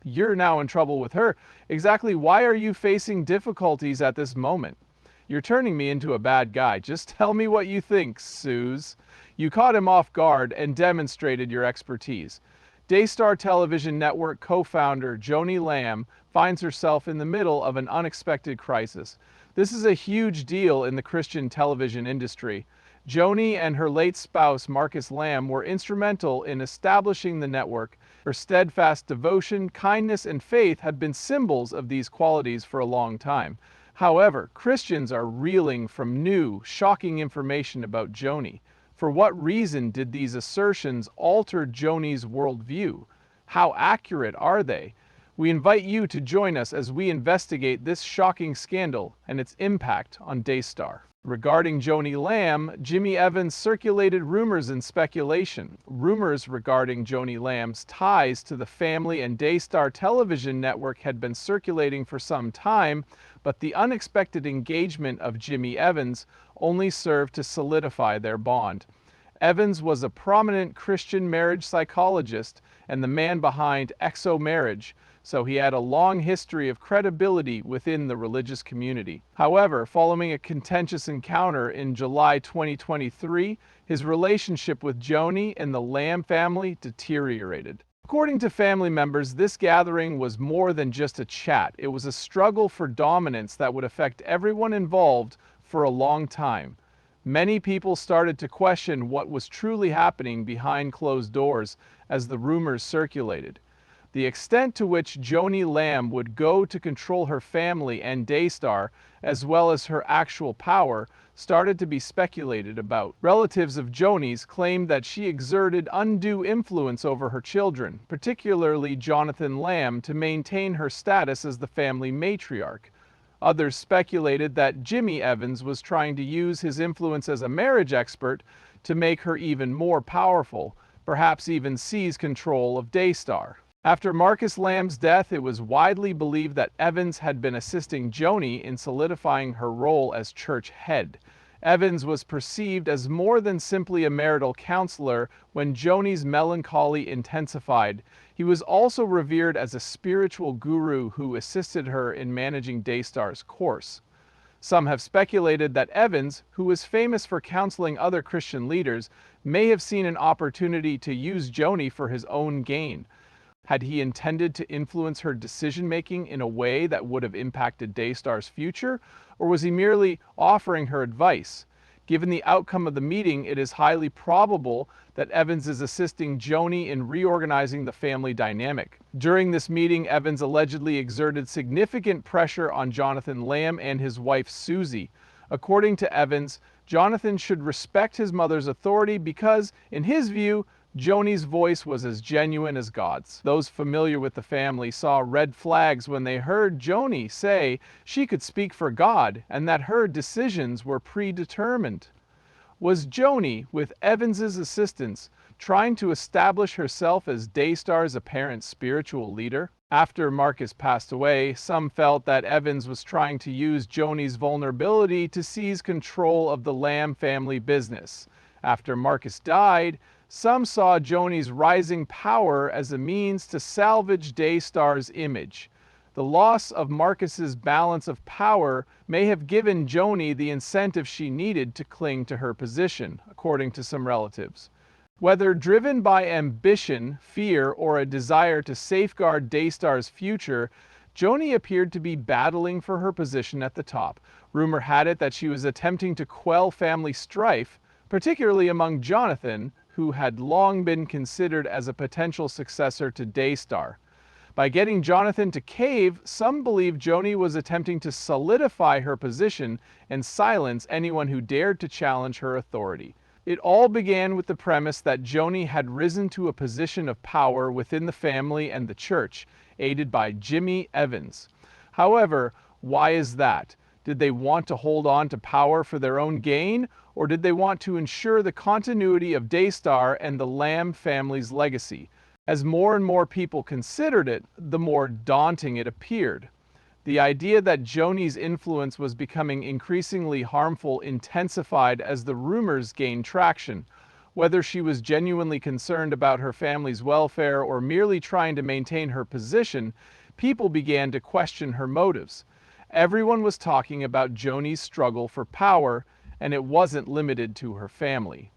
You're now in trouble with her. Exactly why are you facing difficulties at this moment? You're turning me into a bad guy. Just tell me what you think, Suze. You caught him off guard and demonstrated your expertise. Daystar Television Network co-founder Joni Lamb finds herself in the middle of an unexpected crisis. This is a huge deal in the Christian television industry. Joni and her late spouse Marcus Lamb were instrumental in establishing the network. Her steadfast devotion, kindness, and faith had been symbols of these qualities for a long time. However, Christians are reeling from new, shocking information about Joni. For what reason did these assertions alter Joni's worldview? How accurate are they? We invite you to join us as we investigate this shocking scandal and its impact on Daystar. Regarding Joni Lamb, Jimmy Evans circulated rumors and speculation. Rumors regarding Joni Lamb's ties to the family and Daystar Television Network had been circulating for some time, but the unexpected engagement of Jimmy Evans only served to solidify their bond. Evans was a prominent Christian marriage psychologist and the man behind Exo Marriage, so he had a long history of credibility within the religious community. However, following a contentious encounter in July 2023, his relationship with Joni and the Lamb family deteriorated. According to family members, this gathering was more than just a chat. It was a struggle for dominance that would affect everyone involved for a long time. Many people started to question what was truly happening behind closed doors as the rumors circulated. The extent to which Joni Lamb would go to control her family and Daystar, as well as her actual power, started to be speculated about. Relatives of Joni's claimed that she exerted undue influence over her children, particularly Jonathan Lamb, to maintain her status as the family matriarch. Others speculated that Jimmy Evans was trying to use his influence as a marriage expert to make her even more powerful, perhaps even seize control of Daystar. After Marcus Lamb's death, it was widely believed that Evans had been assisting Joni in solidifying her role as church head. Evans was perceived as more than simply a marital counselor when Joni's melancholy intensified. He was also revered as a spiritual guru who assisted her in managing Daystar's course. Some have speculated that Evans, who was famous for counseling other Christian leaders, may have seen an opportunity to use Joni for his own gain. Had he intended to influence her decision-making in a way that would have impacted Daystar's future, or was he merely offering her advice? Given the outcome of the meeting, it is highly probable that Evans is assisting Joni in reorganizing the family dynamic. During this meeting, Evans allegedly exerted significant pressure on Jonathan Lamb and his wife Susie. According to Evans, Jonathan should respect his mother's authority because, in his view, Joni's voice was as genuine as God's. Those familiar with the family saw red flags when they heard Joni say she could speak for God and that her decisions were predetermined. Was Joni, with Evans's assistance, trying to establish herself as Daystar's apparent spiritual leader? After Marcus passed away, some felt that Evans was trying to use Joni's vulnerability to seize control of the Lamb family business. After Marcus died, some saw Joni's rising power as a means to salvage Daystar's image. The loss of Marcus's balance of power may have given Joni the incentive she needed to cling to her position, according to some relatives. Whether driven by ambition, fear, or a desire to safeguard Daystar's future, Joni appeared to be battling for her position at the top. Rumor had it that she was attempting to quell family strife, particularly among Jonathan, who had long been considered as a potential successor to Daystar. By getting Jonathan to cave, some believe Joni was attempting to solidify her position and silence anyone who dared to challenge her authority. It all began with the premise that Joni had risen to a position of power within the family and the church, aided by Jimmy Evans. However, why is that? Did they want to hold on to power for their own gain, or did they want to ensure the continuity of Daystar and the Lamb family's legacy? As more and more people considered it, the more daunting it appeared. The idea that Joni's influence was becoming increasingly harmful intensified as the rumors gained traction. Whether she was genuinely concerned about her family's welfare or merely trying to maintain her position, people began to question her motives. Everyone was talking about Joni's struggle for power, and it wasn't limited to her family.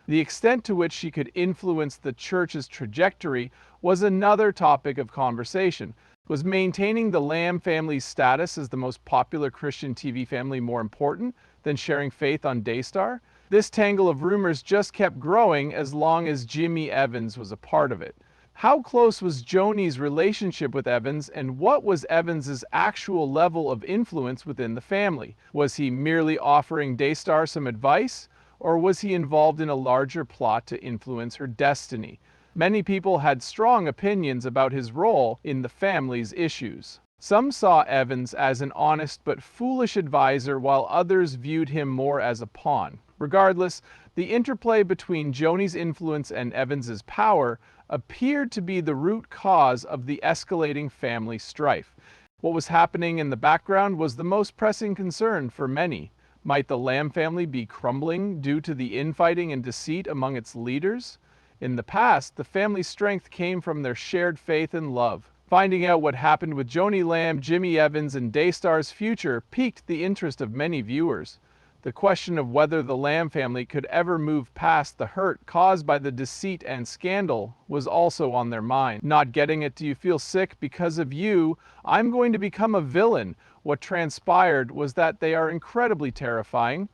The extent to which she could influence the church's trajectory was another topic of conversation. Was maintaining the Lamb family's status as the most popular Christian TV family more important than sharing faith on Daystar? This tangle of rumors just kept growing as long as Jimmy Evans was a part of it. How close was Joni's relationship with Evans, and what was Evans's actual level of influence within the family? Was he merely offering Daystar some advice, or was he involved in a larger plot to influence her destiny? Many people had strong opinions about his role in the family's issues. Some saw Evans as an honest but foolish advisor, while others viewed him more as a pawn. Regardless, the interplay between Joni's influence and Evans's power appeared to be the root cause of the escalating family strife. What was happening in the background was the most pressing concern for many. Might the Lamb family be crumbling due to the infighting and deceit among its leaders? In the past, the family's strength came from their shared faith and love. Finding out what happened with Joni Lamb, Jimmy Evans, and Daystar's future piqued the interest of many viewers. The question of whether the Lamb family could ever move past the hurt caused by the deceit and scandal was also on their mind. Not getting it? Do you feel sick? Because of you, I'm going to become a villain. What transpired was that they are incredibly terrifying.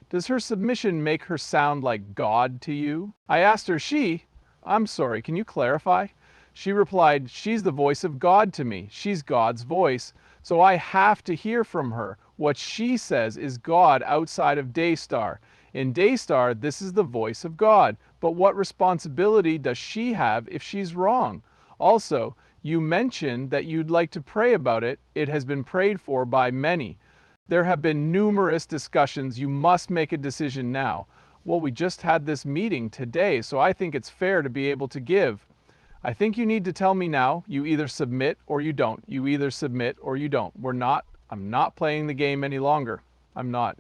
Does her submission make her sound like God to you? I asked her, I'm sorry, can you clarify? She replied, she's the voice of God to me. She's God's voice, so I have to hear from her. What she says is God outside of Daystar. In Daystar, this is the voice of God. But what responsibility does she have if she's wrong? Also, you mentioned that you'd like to pray about it. It has been prayed for by many. There have been numerous discussions. You must make a decision now. Well, we just had this meeting today, so I think it's fair to be able to give. I think you need to tell me now. You either submit or you don't. You either submit or you don't. I'm not playing the game any longer. I'm not.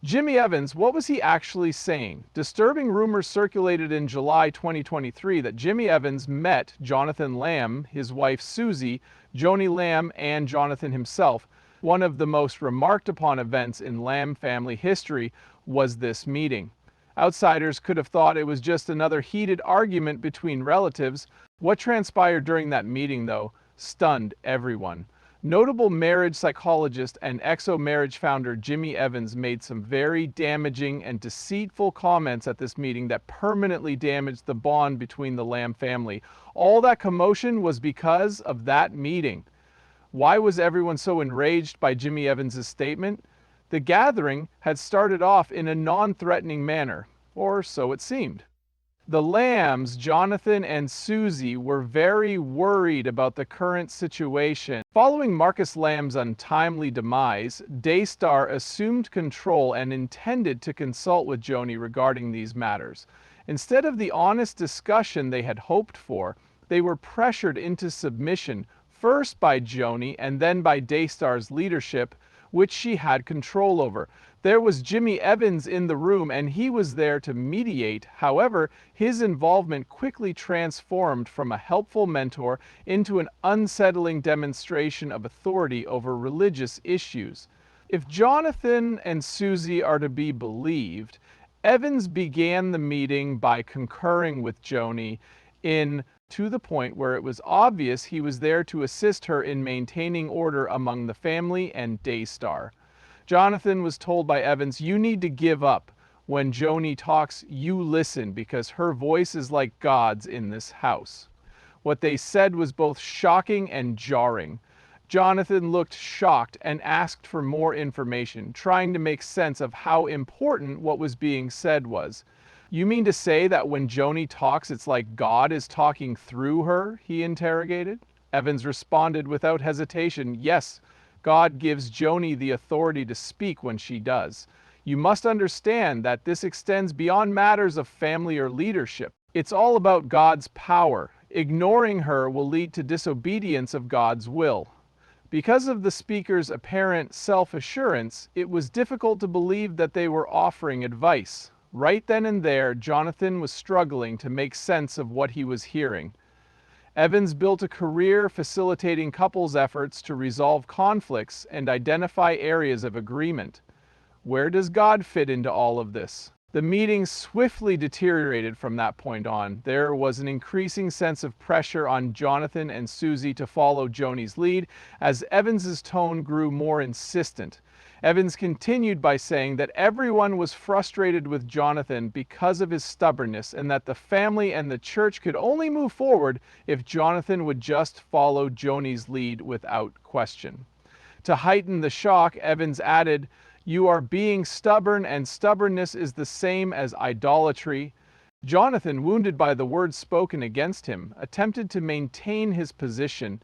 Jimmy Evans, what was he actually saying? Disturbing rumors circulated in July 2023 that Jimmy Evans met Jonathan Lamb, his wife Susie, Joni Lamb, and Jonathan himself. One of the most remarked upon events in Lamb family history was this meeting. Outsiders could have thought it was just another heated argument between relatives. What transpired during that meeting, though, stunned everyone. Notable marriage psychologist and exo-marriage founder Jimmy Evans made some very damaging and deceitful comments at this meeting that permanently damaged the bond between the Lamb family. All that commotion was because of that meeting. Why was everyone so enraged by Jimmy Evans' statement? The gathering had started off in a non-threatening manner, or so it seemed. The Lambs, Jonathan and Susie, were very worried about the current situation. Following Marcus Lamb's untimely demise, Daystar assumed control and intended to consult with Joni regarding these matters. Instead of the honest discussion they had hoped for, they were pressured into submission, first by Joni and then by Daystar's leadership, which she had control over. There was Jimmy Evans in the room, and he was there to mediate. However, his involvement quickly transformed from a helpful mentor into an unsettling demonstration of authority over religious issues. If Jonathan and Susie are to be believed, Evans began the meeting by concurring with Joni to the point where it was obvious he was there to assist her in maintaining order among the family and Daystar. Jonathan was told by Evans, you need to give up. When Joni talks, you listen, because her voice is like God's in this house. What they said was both shocking and jarring. Jonathan looked shocked and asked for more information, trying to make sense of how important what was being said was. You mean to say that when Joni talks, it's like God is talking through her? He interrogated. Evans responded without hesitation, yes, God gives Joni the authority to speak when she does. You must understand that this extends beyond matters of family or leadership. It's all about God's power. Ignoring her will lead to disobedience of God's will. Because of the speaker's apparent self-assurance, it was difficult to believe that they were offering advice. Right then and there, Jonathan was struggling to make sense of what he was hearing. Evans built a career facilitating couples' efforts to resolve conflicts and identify areas of agreement. Where does God fit into all of this? The meeting swiftly deteriorated from that point on. There was an increasing sense of pressure on Jonathan and Susie to follow Joni's lead as Evans's tone grew more insistent. Evans continued by saying that everyone was frustrated with Jonathan because of his stubbornness and that the family and the church could only move forward if Jonathan would just follow Joni's lead without question. To heighten the shock, Evans added, "You are being stubborn, and stubbornness is the same as idolatry." Jonathan, wounded by the words spoken against him, attempted to maintain his position.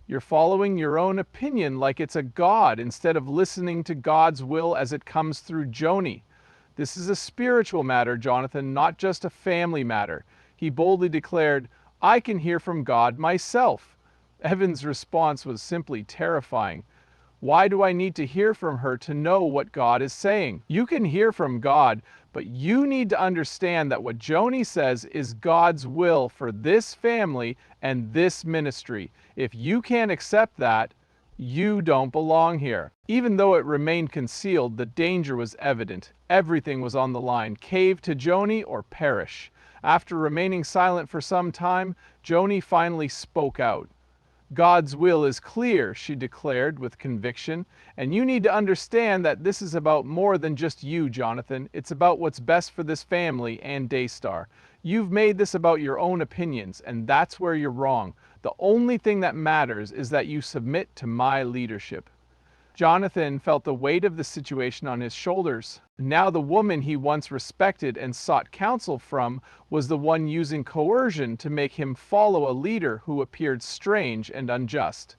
"You're following your own opinion like it's a god instead of listening to God's will as it comes through Joni. This is a spiritual matter, Jonathan, not just a family matter." He boldly declared, "I can hear from God myself." Evans' response was simply terrifying. "Why do I need to hear from her to know what God is saying? You can hear from God, but you need to understand that what Joni says is God's will for this family and this ministry. If you can't accept that, you don't belong here." Even though it remained concealed, the danger was evident. Everything was on the line. Cave to Joni or perish. After remaining silent for some time, Joni finally spoke out. "God's will is clear," she declared with conviction, "and you need to understand that this is about more than just you, Jonathan. It's about what's best for this family and Daystar. You've made this about your own opinions, and that's where you're wrong. The only thing that matters is that you submit to my leadership." Jonathan felt the weight of the situation on his shoulders. Now the woman he once respected and sought counsel from was the one using coercion to make him follow a leader who appeared strange and unjust.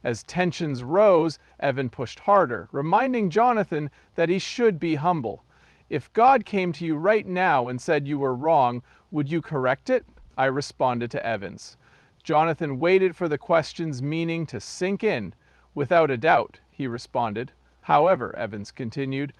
As tensions rose, Evan pushed harder, reminding Jonathan that he should be humble. "If God came to you right now and said you were wrong, would you correct it?" I responded to Evans. Jonathan waited for the question's meaning to sink in. "Without a doubt," he responded. "However," Evans continued,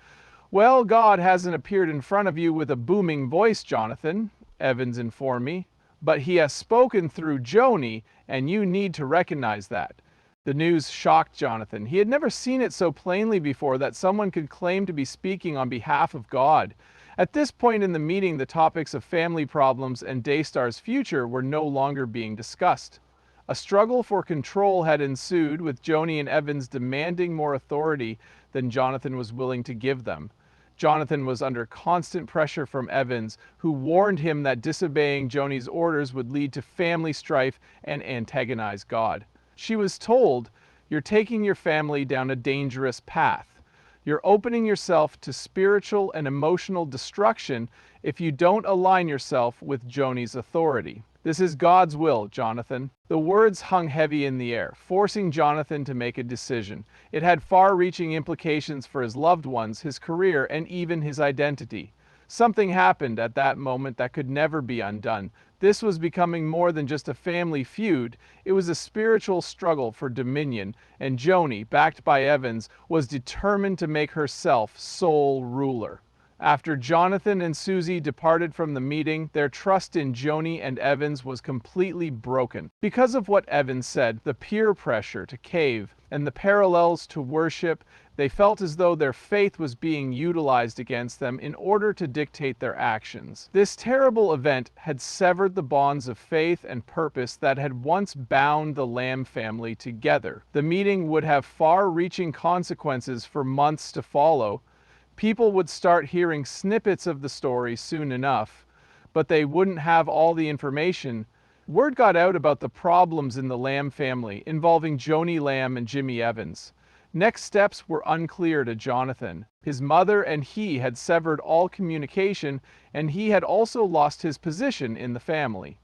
"well, God hasn't appeared in front of you with a booming voice, Jonathan," Evans informed me, "but he has spoken through Joni, and you need to recognize that." The news shocked Jonathan. He had never seen it so plainly before that someone could claim to be speaking on behalf of God. At this point in the meeting, the topics of family problems and Daystar's future were no longer being discussed. A struggle for control had ensued, with Joni and Evans demanding more authority than Jonathan was willing to give them. Jonathan was under constant pressure from Evans, who warned him that disobeying Joni's orders would lead to family strife and antagonize God. She was told, "You're taking your family down a dangerous path. You're opening yourself to spiritual and emotional destruction if you don't align yourself with Joni's authority. This is God's will, Jonathan." The words hung heavy in the air, forcing Jonathan to make a decision. It had far-reaching implications for his loved ones, his career, and even his identity. Something happened at that moment that could never be undone. This was becoming more than just a family feud. It was a spiritual struggle for dominion, and Joni, backed by Evans, was determined to make herself sole ruler. After Jonathan and Susie departed from the meeting, their trust in Joni and Evans was completely broken. Because of what Evans said, the peer pressure to cave, and the parallels to worship, they felt as though their faith was being utilized against them in order to dictate their actions. This terrible event had severed the bonds of faith and purpose that had once bound the Lamb family together. The meeting would have far-reaching consequences for months to follow. People would start hearing snippets of the story soon enough, but they wouldn't have all the information. Word got out about the problems in the Lamb family involving Joni Lamb and Jimmy Evans. Next steps were unclear to Jonathan. His mother and he had severed all communication, and he had also lost his position in the family.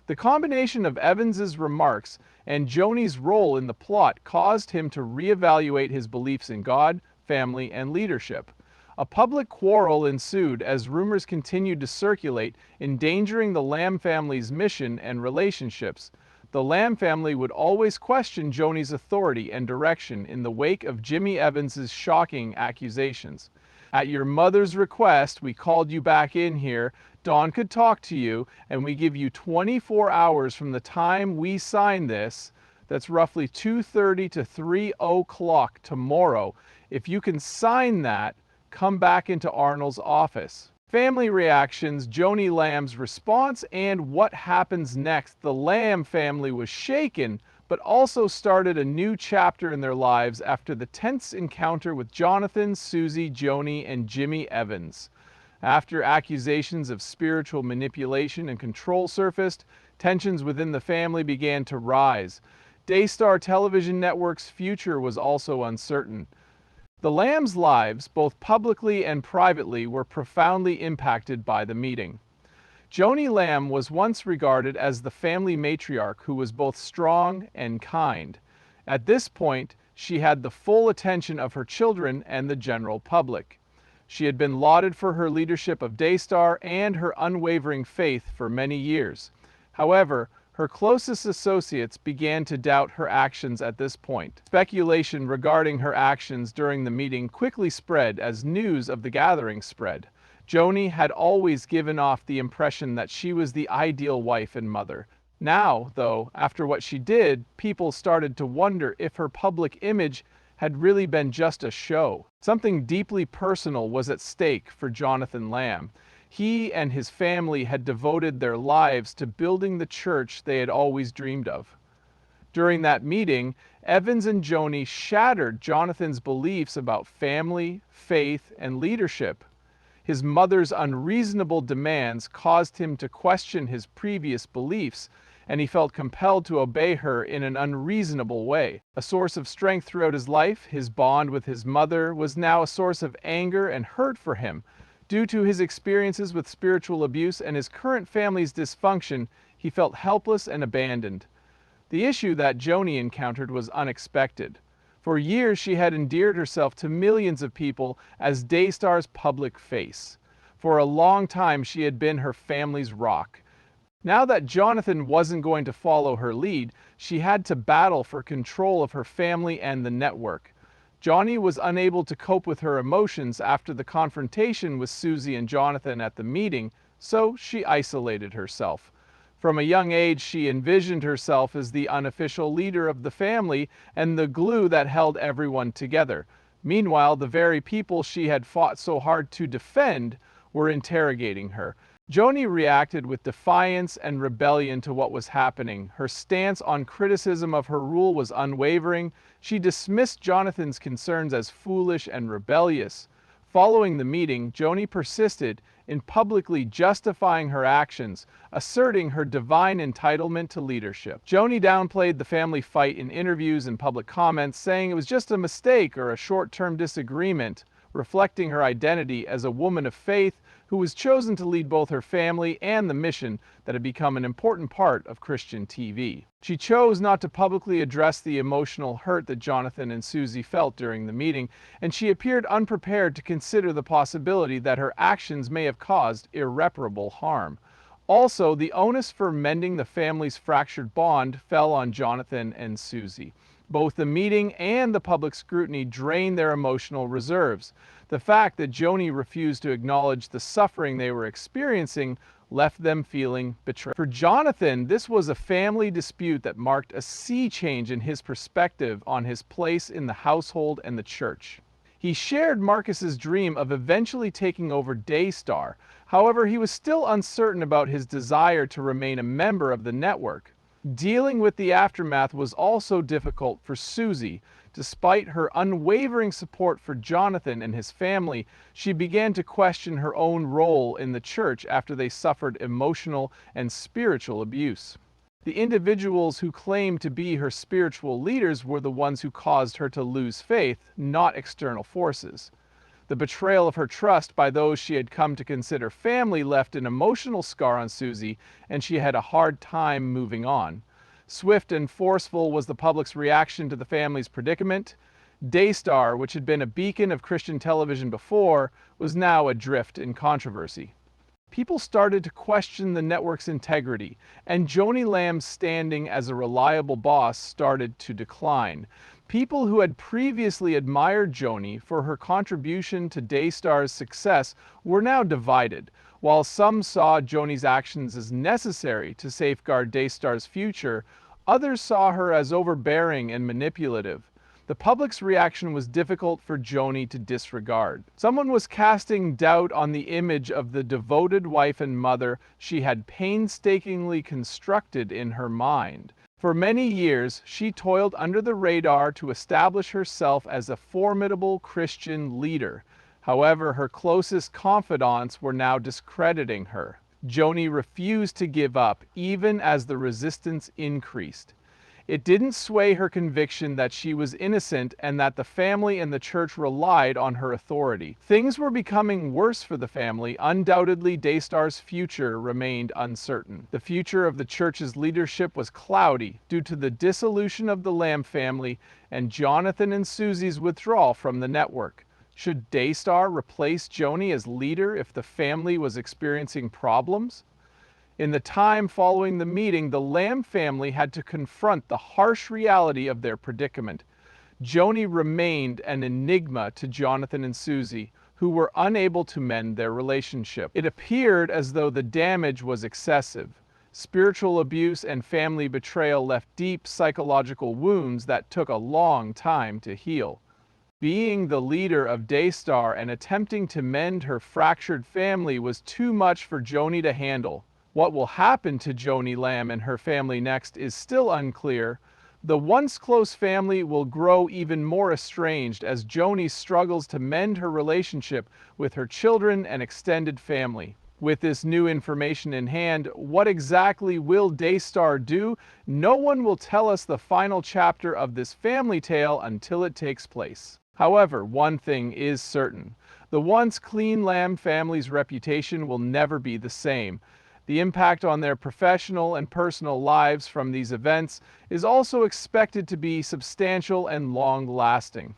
The combination of Evans's remarks and Joni's role in the plot caused him to reevaluate his beliefs in God, family, and leadership. A public quarrel ensued as rumors continued to circulate, endangering the Lamb family's mission and relationships. The Lamb family would always question Joni's authority and direction in the wake of Jimmy Evans's shocking accusations. At your mother's request, we called you back in here. Dawn could talk to you, and we give you 24 hours from the time we sign this. That's roughly 2:30 to 3 o'clock tomorrow. If you can sign that, come back into Arnold's office. Family reactions, Joni Lamb's response, and what happens next. The Lamb family was shaken, but also started a new chapter in their lives after the tense encounter with Jonathan, Susie, Joni, and Jimmy Evans. After accusations of spiritual manipulation and control surfaced, tensions within the family began to rise. Daystar Television Network's future was also uncertain. The Lambs' lives, both publicly and privately, were profoundly impacted by the meeting. Joni Lamb was once regarded as the family matriarch who was both strong and kind. At this point, she had the full attention of her children and the general public. She had been lauded for her leadership of Daystar and her unwavering faith for many years. However, her closest associates began to doubt her actions at this point. Speculation regarding her actions during the meeting quickly spread as news of the gathering spread. Joni had always given off the impression that she was the ideal wife and mother. Now, though, after what she did, people started to wonder if her public image had really been just a show. Something deeply personal was at stake for Jonathan Lamb. He and his family had devoted their lives to building the church they had always dreamed of. During that meeting, Evans and Joni shattered Jonathan's beliefs about family, faith, and leadership. His mother's unreasonable demands caused him to question his previous beliefs, and he felt compelled to obey her in an unreasonable way. A source of strength throughout his life, his bond with his mother was now a source of anger and hurt for him. Due to his experiences with spiritual abuse and his current family's dysfunction, he felt helpless and abandoned. The issue that Joni encountered was unexpected. For years, she had endeared herself to millions of people as Daystar's public face. For a long time, she had been her family's rock. Now that Jonathan wasn't going to follow her lead, she had to battle for control of her family and the network. Joni was unable to cope with her emotions after the confrontation with Susie and Jonathan at the meeting, so she isolated herself. From a young age, she envisioned herself as the unofficial leader of the family and the glue that held everyone together. Meanwhile, the very people she had fought so hard to defend were interrogating her. Joni reacted with defiance and rebellion to what was happening. Her stance on criticism of her rule was unwavering. She dismissed Jonathan's concerns as foolish and rebellious. Following the meeting, Joni persisted in publicly justifying her actions, asserting her divine entitlement to leadership. Joni downplayed the family fight in interviews and public comments, saying it was just a mistake or a short-term disagreement, reflecting her identity as a woman of faith who was chosen to lead both her family and the mission that had become an important part of Christian TV. She chose not to publicly address the emotional hurt that Jonathan and Susie felt during the meeting, and she appeared unprepared to consider the possibility that her actions may have caused irreparable harm. Also, the onus for mending the family's fractured bond fell on Jonathan and Susie. Both the meeting and the public scrutiny drained their emotional reserves. The fact that Joni refused to acknowledge the suffering they were experiencing left them feeling betrayed. For Jonathan, this was a family dispute that marked a sea change in his perspective on his place in the household and the church. He shared Marcus's dream of eventually taking over Daystar. However, he was still uncertain about his desire to remain a member of the network. Dealing with the aftermath was also difficult for Susie. Despite her unwavering support for Jonathan and his family, she began to question her own role in the church after they suffered emotional and spiritual abuse. The individuals who claimed to be her spiritual leaders were the ones who caused her to lose faith, not external forces. The betrayal of her trust by those she had come to consider family left an emotional scar on Susie, and she had a hard time moving on. Swift and forceful was the public's reaction to the family's predicament. Daystar, which had been a beacon of Christian television before, was now adrift in controversy. people started to question the network's integrity, and Joni Lamb's standing as a reliable boss started to decline. People who had previously admired Joni for her contribution to Daystar's success were now divided. While some saw Joni's actions as necessary to safeguard Daystar's future, others saw her as overbearing and manipulative. The public's reaction was difficult for Joni to disregard. Someone was casting doubt on the image of the devoted wife and mother she had painstakingly constructed in her mind. For many years, she toiled under the radar to establish herself as a formidable Christian leader. However, her closest confidants were now discrediting her. Joni refused to give up, even as the resistance increased. It didn't sway her conviction that she was innocent and that the family and the church relied on her authority. Things were becoming worse for the family. Undoubtedly, Daystar's future remained uncertain. The future of the church's leadership was cloudy due to the dissolution of the Lamb family and Jonathan and Susie's withdrawal from the network. Should Daystar replace Joni as leader if the family was experiencing problems? In the time following the meeting, the Lamb family had to confront the harsh reality of their predicament. Joni remained an enigma to Jonathan and Susie, who were unable to mend their relationship. It appeared as though the damage was excessive. Spiritual abuse and family betrayal left deep psychological wounds that took a long time to heal. Being the leader of Daystar and attempting to mend her fractured family was too much for Joni to handle. What will happen to Joni Lamb and her family next is still unclear. The once close family will grow even more estranged as Joni struggles to mend her relationship with her children and extended family. With this new information in hand, what exactly will Daystar do? No one will tell us the final chapter of this family tale until it takes place. However, one thing is certain. The once clean Lamb family's reputation will never be the same. The impact on their professional and personal lives from these events is also expected to be substantial and long-lasting.